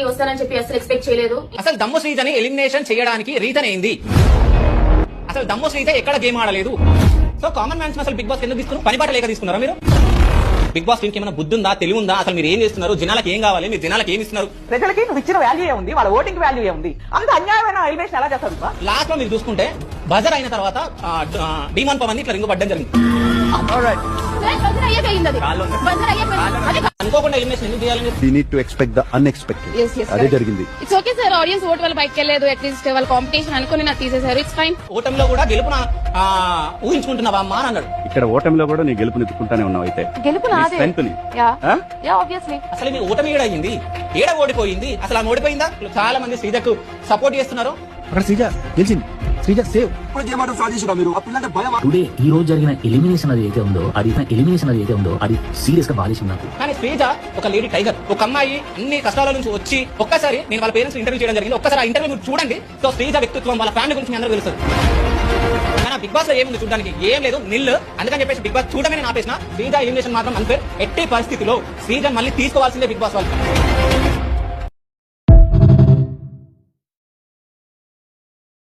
వస్తానని చెప్పి అసలు ఎక్స్పెక్ట్ చేయలేదు. అసలు దమ్ము శ్రీజని ఎలిమినేషన్ చేయడానికి రీజన్ ఏంది? అసలు దమ్ము శ్రీజ ఎక్కడ గేమ్ ఆడలేదు. సో కామన్ మ్యాన్స్ అసలు బిగ్ బాస్ ఎందుకు తీసుకున్నారు? పని పాట లేక తీసుకున్నారా మీరు? బిగ్ బాస్ టీమ్ కి ఏమైనా బుద్ధి ఉందా, తెలివి ఉందా? అసలు మీరు ఏం చేస్తున్నారు? జనాలకు ఏం కావాలి? మీరు జనాలకు ఏమి ఇస్తున్నారు? ప్రజలకి నువ్వు ఇచ్చిన వాల్యూ ఉంది, వాళ్ళ ఓటింగ్ వాల్యూ ఉంది. అంత అన్యాయమైన ఎలిమినేషన్ ఎలా చేస్తారు? లాస్ట్ లో మీరు చూసుకుంటే బజర్ అయిన తర్వాత డిమాన్ పవన్ ఇట్లా రింగు పడ్డం జరిగింది. అనుకోకుండా ఎలిమినేషన్ ఎందుకు చేయాలని? We need to expect the unexpected. అదే జరిగింది. It's okay sir, audience vote వల్ల బయటకు వెళ్ళలేదు, అట్లీస్ట్ వాళ్ళ కాంపిటీషన్ అనుకుని నాకు తీసేశారు. It's fine. ఓటమిలో కూడా గెలుపున ఊహించుకుంటున్నావా అమ్మా అని అన్నాడు. ఇక్కడ ఓటమిలో కూడా నీ గెలుపునెత్తుకుంటానే ఉన్నావు. అయితే గెలుపు నాదే. Obviously. అసలు మీ ఓటమి ఏడయింది, ఏడ ఓడిపోయింది, అసలు ఆమె ఓడిపోయిందా? చాలా మంది శ్రీజకు సపోర్ట్ చేస్తున్నారు. అక్కడ శ్రీజ గెలిచింది, శ్రీజ సేవ్. టుడే ఈ రోజు జరిగిన ఎలిమినేషన్ అది అయితే ఉందో అది సీరియస్ గా బాధేసింది నాకు. కానీ శ్రీజ ఒక లేడీ టైగర్, ఒక అమ్మాయి అన్ని కష్టాల నుంచి వచ్చి ఒక్కసారి నేను వాళ్ళ పేరెంట్స్ ఇంటర్వ్యూ చేయడం జరిగింది. ఒక్కసారి ఆ ఇంటర్వ్యూ మీరు చూడండి. సో శ్రీజ వ్యక్తిత్వం, వాళ్ళ ఫ్యామిలీ గురించి మీ అందరూ తెలుస్తుంది. కానీ బిగ్ బాస్ లో ఏముంది చూడడానికి? ఏం లేదు, నిల్లు. అందుకని చెప్పేసి బిగ్ బాస్ చూడగానే నేను ఆపేసిన. శ్రీజ ఎలిమినేషన్ మాత్రం అన్ఫేర్. ఎట్టి పరిస్థితిలో శ్రీజ మళ్ళీ తీసుకోవాల్సిందే బిగ్ బాస్ వాళ్ళు.